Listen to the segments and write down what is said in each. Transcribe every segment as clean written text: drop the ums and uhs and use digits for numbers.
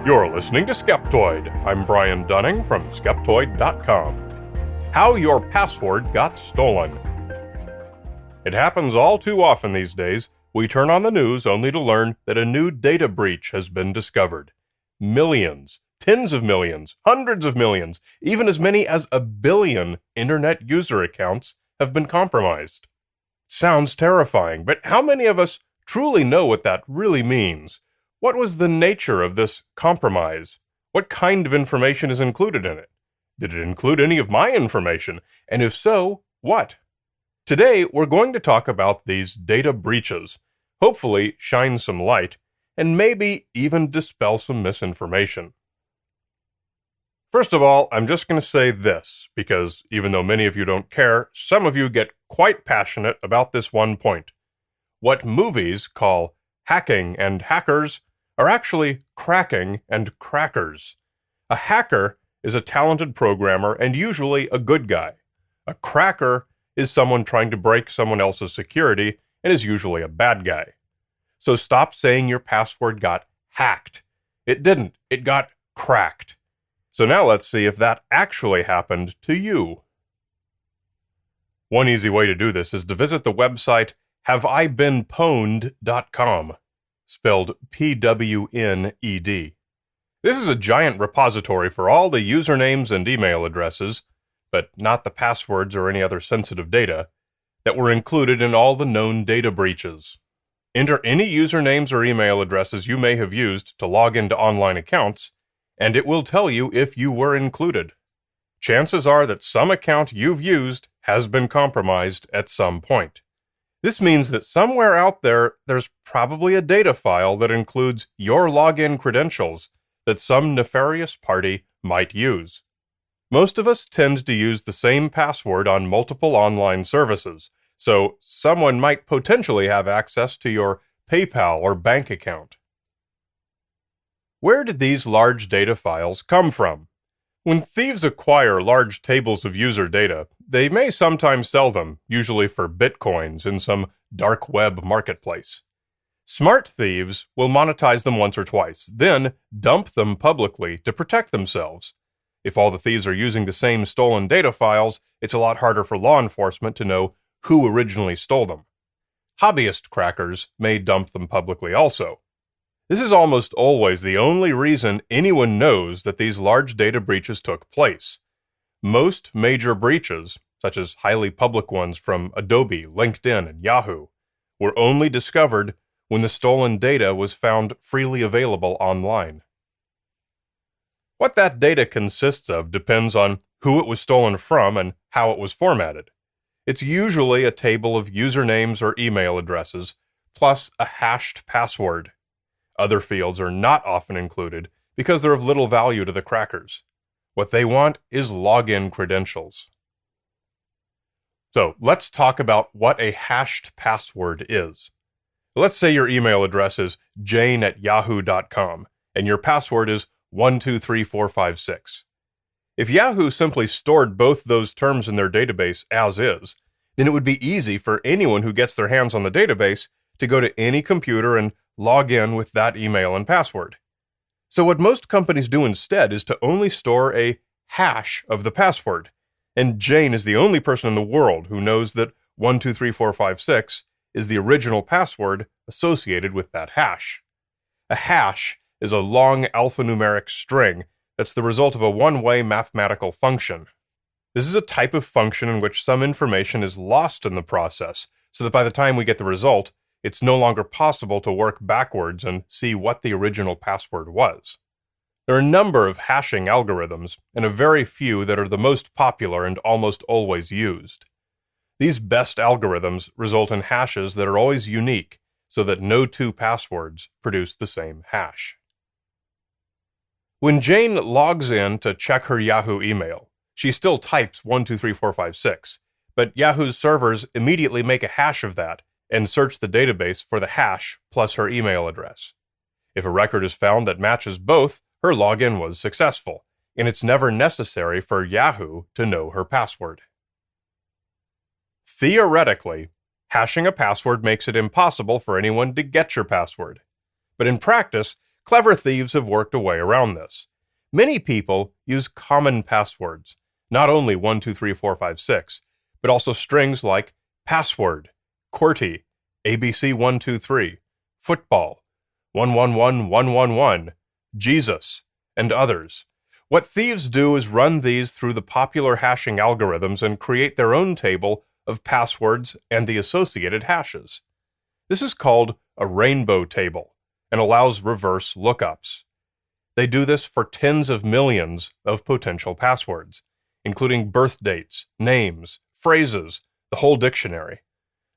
You're listening to Skeptoid. I'm Brian Dunning from Skeptoid.com. How your password got stolen. It happens all too often these days. We turn on the news only to learn that a new data breach has been discovered. Millions, tens of millions, hundreds of millions, even as many as 1 billion internet user accounts have been compromised. Sounds terrifying, but how many of us truly know what that really means? What was the nature of this compromise? What kind of information is included in it? Did it include any of my information? And if so, what? Today, we're going to talk about these data breaches, hopefully shine some light, and maybe even dispel some misinformation. First of all, I'm just going to say this, because even though many of you don't care, some of you get quite passionate about this one point. What movies call hacking and hackers are actually cracking and crackers. A hacker is a talented programmer and usually a good guy. A cracker is someone trying to break someone else's security and is usually a bad guy. So stop saying your password got hacked. It didn't. It got cracked. So now let's see if that actually happened to you. One easy way to do this is to visit the website haveibeenpwned.com, spelled P-W-N-E-D. This is a giant repository for all the usernames and email addresses, but not the passwords or any other sensitive data, that were included in all the known data breaches. Enter any usernames or email addresses you may have used to log into online accounts, and it will tell you if you were included. Chances are that some account you've used has been compromised at some point. This means that somewhere out there, there's probably a data file that includes your login credentials that some nefarious party might use. Most of us tend to use the same password on multiple online services, so someone might potentially have access to your PayPal or bank account. Where did these large data files come from? When thieves acquire large tables of user data, they may sometimes sell them, usually for bitcoins in some dark web marketplace. Smart thieves will monetize them once or twice, then dump them publicly to protect themselves. If all the thieves are using the same stolen data files, it's a lot harder for law enforcement to know who originally stole them. Hobbyist crackers may dump them publicly also. This is almost always the only reason anyone knows that these large data breaches took place. Most major breaches, such as highly public ones from Adobe, LinkedIn, and Yahoo, were only discovered when the stolen data was found freely available online. What that data consists of depends on who it was stolen from and how it was formatted. It's usually a table of usernames or email addresses, plus a hashed password. Other fields are not often included because they're of little value to the crackers. What they want is login credentials. So let's talk about what a hashed password is. Let's say your email address is jane@yahoo.com and your password is 123456. If Yahoo simply stored both those terms in their database as is, then it would be easy for anyone who gets their hands on the database to go to any computer and log in with that email and password. So what most companies do instead is to only store a hash of the password, and Jane is the only person in the world who knows that 123456 is the original password associated with that hash. A hash is a long alphanumeric string that's the result of a one-way mathematical function. This is a type of function in which some information is lost in the process, so that by the time we get the result, it's no longer possible to work backwards and see what the original password was. There are a number of hashing algorithms, and a very few that are the most popular and almost always used. These best algorithms result in hashes that are always unique, so that no two passwords produce the same hash. When Jane logs in to check her Yahoo email, she still types 123456, but Yahoo's servers immediately make a hash of that and search the database for the hash plus her email address. If a record is found that matches both, her login was successful, and it's never necessary for Yahoo to know her password. Theoretically, hashing a password makes it impossible for anyone to get your password. But in practice, Clever thieves have worked a way around this. Many people use common passwords, not only 123456, but also strings like password, QWERTY, ABC123, football, 111111, Jesus, and others. What thieves do is run these through the popular hashing algorithms and create their own table of passwords and the associated hashes. This is called a rainbow table and allows reverse lookups. They do this for tens of millions of potential passwords, including birth dates, names, phrases, the whole dictionary.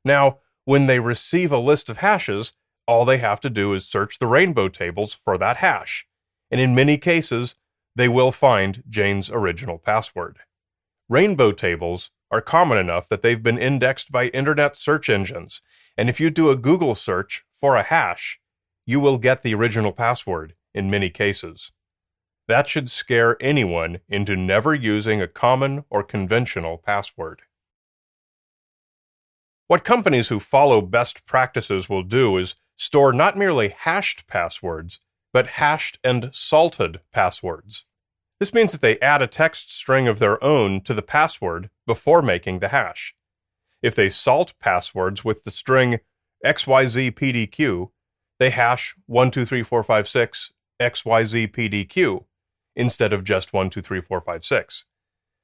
Now, when they receive a list of hashes, all they have to do is search the rainbow tables for that hash, and in many cases, they will find Jane's original password. Rainbow tables are common enough that they've been indexed by internet search engines, and if you do a Google search for a hash, you will get the original password in many cases. That should scare anyone into never using a common or conventional password. What companies who follow best practices will do is store not merely hashed passwords, but hashed and salted passwords. This means that they add a text string of their own to the password before making the hash. If they salt passwords with the string XYZPDQ, they hash 123456 XYZPDQ instead of just 123456.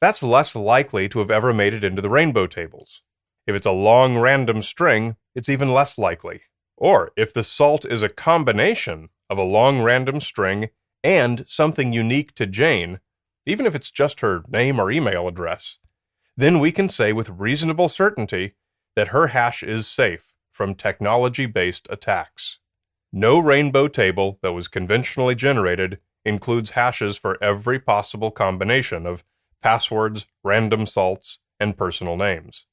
That's less likely to have ever made it into the rainbow tables. If it's a long random string, it's even less likely. Or if the salt is a combination of a long random string and something unique to Jane, even if it's just her name or email address, then we can say with reasonable certainty that her hash is safe from technology-based attacks. No rainbow table that was conventionally generated includes hashes for every possible combination of passwords, random salts, and personal names.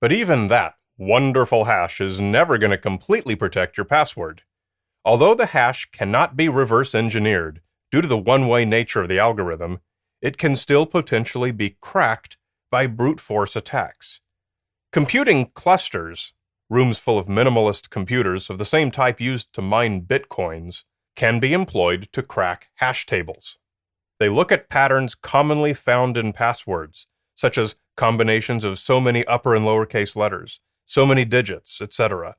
But even that wonderful hash is never going to completely protect your password. Although the hash cannot be reverse engineered due to the one-way nature of the algorithm, it can still potentially be cracked by brute force attacks. Computing clusters, rooms full of minimalist computers of the same type used to mine bitcoins, can be employed to crack hash tables. They look at patterns commonly found in passwords, such as combinations of so many upper and lowercase letters, so many digits, etc.,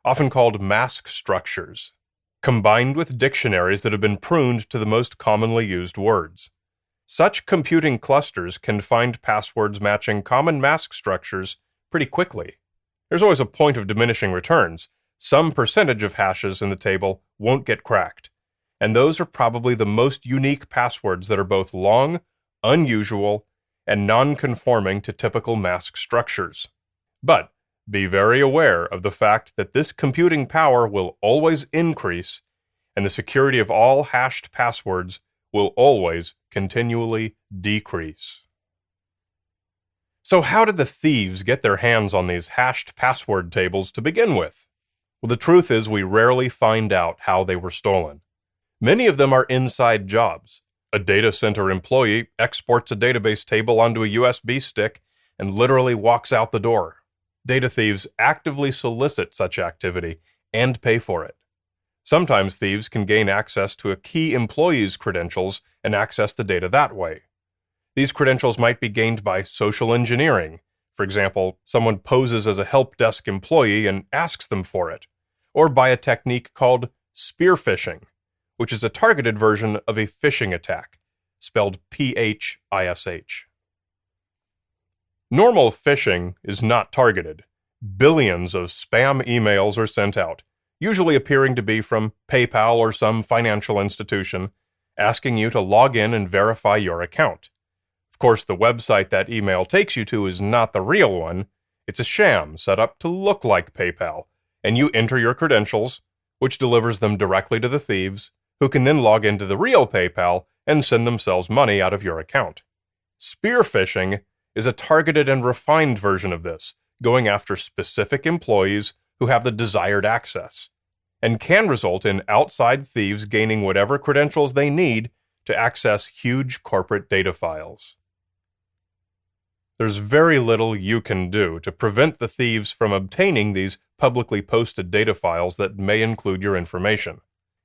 often called mask structures, combined with dictionaries that have been pruned to the most commonly used words. Such computing clusters can find passwords matching common mask structures pretty quickly. There's always a point of diminishing returns. Some percentage of hashes in the table won't get cracked, and those are probably the most unique passwords that are both long, unusual, and non-conforming to typical mask structures. But be very aware of the fact that this computing power will always increase, and the security of all hashed passwords will always continually decrease. So how did the thieves get their hands on these hashed password tables to begin with? Well, the truth is we rarely find out how they were stolen. Many of them are inside jobs. A data center employee exports a database table onto a USB stick and literally walks out the door. Data thieves actively solicit such activity and pay for it. Sometimes thieves can gain access to a key employee's credentials and access the data that way. These credentials might be gained by social engineering. For example, someone poses as a help desk employee and asks them for it, or by a technique called spear phishing, which is a targeted version of a phishing attack, spelled P-H-I-S-H. Normal phishing is not targeted. Billions of spam emails are sent out, usually appearing to be from PayPal or some financial institution, asking you to log in and verify your account. Of course, the website that email takes you to is not the real one. It's a sham set up to look like PayPal, and you enter your credentials, which delivers them directly to the thieves, who can then log into the real PayPal and send themselves money out of your account. Spear phishing is a targeted and refined version of this, going after specific employees who have the desired access, and can result in outside thieves gaining whatever credentials they need to access huge corporate data files. There's very little you can do to prevent the thieves from obtaining these publicly posted data files that may include your information.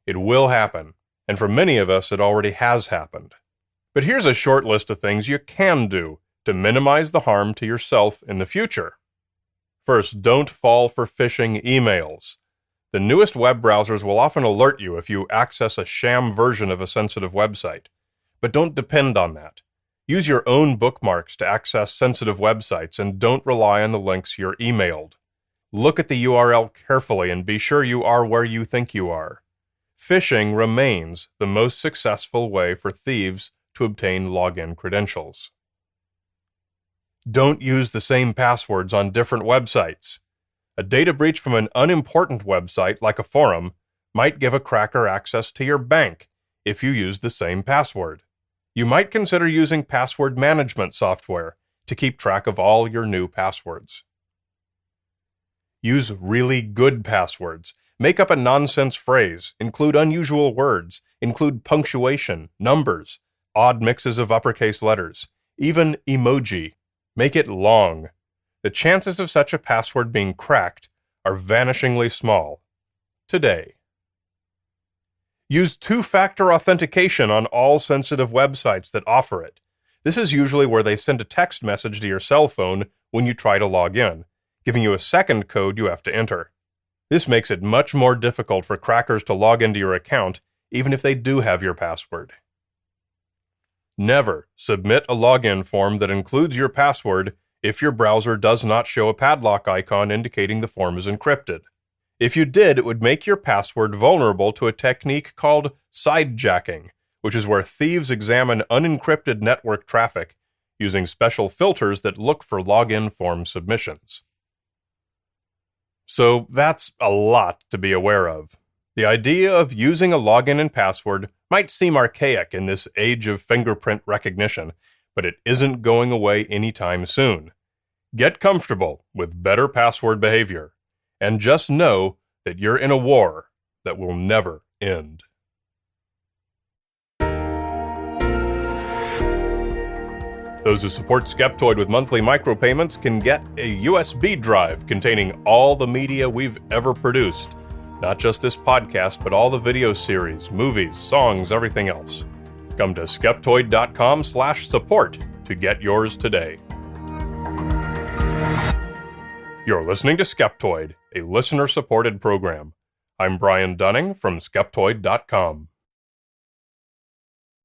It will happen, and for many of us it already has happened. But here's a short list of things you can do to minimize the harm to yourself in the future. First, don't fall for phishing emails. The newest web browsers will often alert you if you access a sham version of a sensitive website. But don't depend on that. Use your own bookmarks to access sensitive websites and don't rely on the links you're emailed. Look at the URL carefully and be sure you are where you think you are. Phishing remains the most successful way for thieves to obtain login credentials. Don't use the same passwords on different websites. A data breach from an unimportant website like a forum might give a cracker access to your bank if you use the same password. You might consider using password management software to keep track of all your new passwords. Use really good passwords. Make up a nonsense phrase, include unusual words, include punctuation, numbers, odd mixes of uppercase letters, even emoji. Make it long. The chances of such a password being cracked are vanishingly small. Today. Use two-factor authentication on all sensitive websites that offer it. This is usually where they send a text message to your cell phone when you try to log in, giving you a second code you have to enter. This makes it much more difficult for crackers to log into your account, even if they do have your password. Never submit a login form that includes your password if your browser does not show a padlock icon indicating the form is encrypted. If you did, it would make your password vulnerable to a technique called sidejacking, which is where thieves examine unencrypted network traffic using special filters that look for login form submissions. So that's a lot to be aware of. The idea of using a login and password might seem archaic in this age of fingerprint recognition, but it isn't going away anytime soon. Get comfortable with better password behavior, and just know that you're in a war that will never end. Those who support Skeptoid with monthly micropayments can get a USB drive containing all the media we've ever produced. Not just this podcast, but all the video series, movies, songs, everything else. Come to skeptoid.com/support to get yours today. You're listening to Skeptoid, a listener-supported program. I'm Brian Dunning from Skeptoid.com.